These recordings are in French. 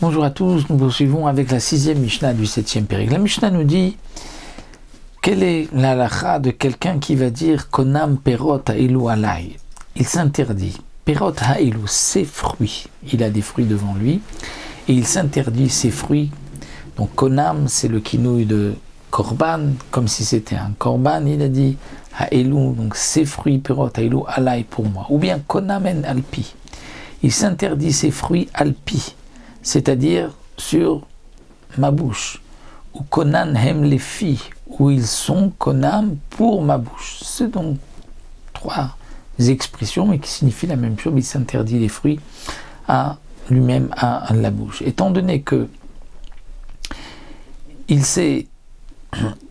Bonjour à tous, nous poursuivons avec la 6e Mishnah du 7e Pérec. La Mishnah nous dit quelle est la halakha de quelqu'un qui va dire Konam perot ha'ilu alay. Il s'interdit. Perot ha'ilu, ses fruits. Il a des fruits devant lui et il s'interdit ses fruits. Donc Konam, c'est le kinouï de Korban, comme si c'était un Korban. Il a dit ha'ilu, donc ses fruits, perot ha'ilu alay pour moi. Ou bien Konamen alpi. Il s'interdit ses fruits alpi, c'est-à-dire sur ma bouche, ou konan hem les filles, où ils sont konam pour ma bouche. C'est donc trois expressions, mais qui signifient la même chose. Il s'interdit les fruits à lui-même, à la bouche. Étant donné que il s'est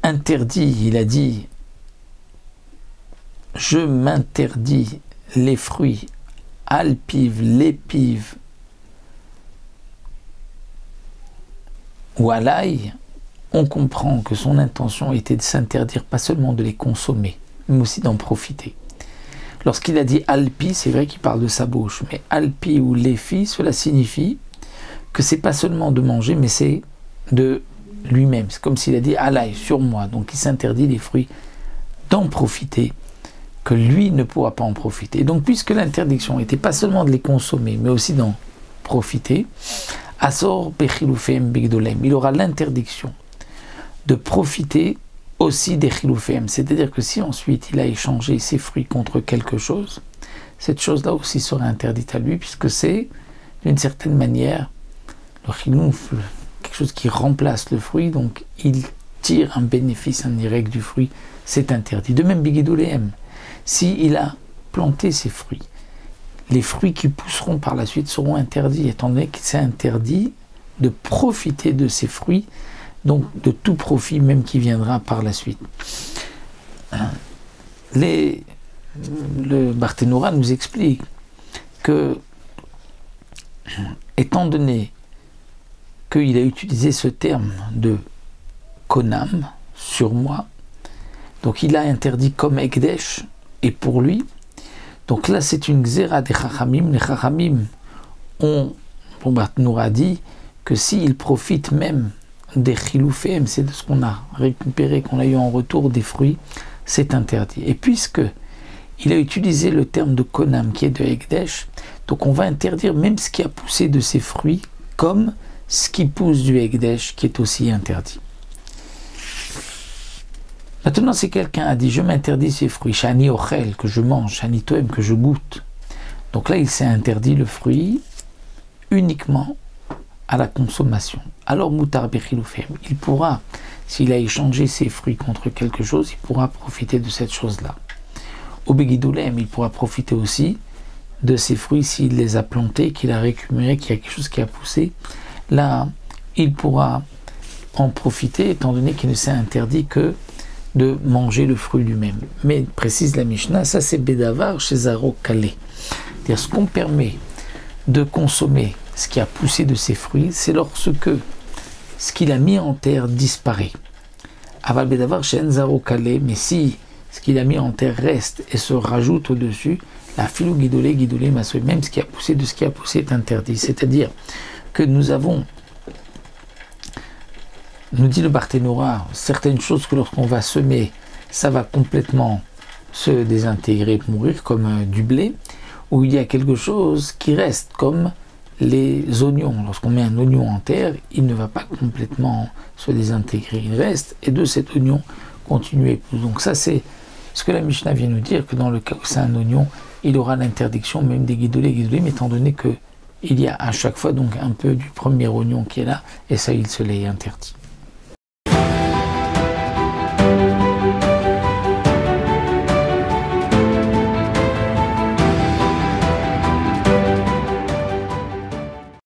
interdit, il a dit « Je m'interdis les fruits alpiv, l'épiv, ou à l'ail », on comprend que son intention était de s'interdire pas seulement de les consommer, mais aussi d'en profiter. Lorsqu'il a dit alpi, c'est vrai qu'il parle de sa bouche, mais alpi ou léfi, cela signifie que c'est pas seulement de manger, mais c'est de lui-même. C'est comme s'il a dit alaï, sur moi. Donc il s'interdit des fruits d'en profiter, que lui ne pourra pas en profiter. Donc puisque l'interdiction n'était pas seulement de les consommer, mais aussi d'en profiter, Asor bechilufem bigdolem, il aura l'interdiction de profiter aussi des chilufem, c'est-à-dire que si ensuite il a échangé ses fruits contre quelque chose, cette chose-là aussi sera interdite à lui, puisque c'est d'une certaine manière le chilouf, quelque chose qui remplace le fruit, donc il tire un bénéfice indirect du fruit, c'est interdit. De même bigdolem, si il a planté ses fruits, les fruits qui pousseront par la suite seront interdits, étant donné que c'est interdit de profiter de ces fruits, donc de tout profit même qui viendra par la suite. Le Barthénora nous explique que, étant donné qu'il a utilisé ce terme de konam, sur moi, donc il a interdit comme ekdesh, et pour lui, donc là, c'est une xéra des Chachamim. Les Chachamim ont, bon, Barthénora dit que s'ils profitent même des chiloufem, c'est de ce qu'on a récupéré, qu'on a eu en retour des fruits, c'est interdit. Et puisque il a utilisé le terme de konam qui est de ekdesh, donc on va interdire même ce qui a poussé de ces fruits, comme ce qui pousse du ekdesh qui est aussi interdit. Maintenant, si quelqu'un a dit « je m'interdis ces fruits », « shani ochel », que je mange, « shani toem », que je goûte. Donc là, il s'est interdit le fruit uniquement à la consommation. Alors, mutar bechilufem, il pourra, s'il a échangé ses fruits contre quelque chose, il pourra profiter de cette chose-là. Au begidulem, il pourra profiter aussi de ses fruits s'il les a plantés, qu'il a récupérés, qu'il y a quelque chose qui a poussé. Là, il pourra en profiter, étant donné qu'il ne s'est interdit que de manger le fruit lui-même. Mais, précise la Mishnah, ça c'est Bédavar chez Zaro Kalé. C'est-à-dire ce qu'on permet de consommer ce qui a poussé de ses fruits, c'est lorsque ce qu'il a mis en terre disparaît. Aval Bédavar chez Zaro Kalé, mais si ce qu'il a mis en terre reste et se rajoute au-dessus, la filou guidolé masoui, même ce qui a poussé de ce qui a poussé est interdit. C'est-à-dire que nous avons, nous dit le Barthénora, certaines choses que lorsqu'on va semer, ça va complètement se désintégrer, mourir, comme du blé, ou il y a quelque chose qui reste, comme les oignons. Lorsqu'on met un oignon en terre, il ne va pas complètement se désintégrer, il reste, et de cet oignon, continuer. Donc ça, c'est ce que la Mishnah vient nous dire, que dans le cas où c'est un oignon, il aura l'interdiction même des guidolés, mais étant donné qu'il y a à chaque fois donc un peu du premier oignon qui est là, et ça, il se l'est interdit.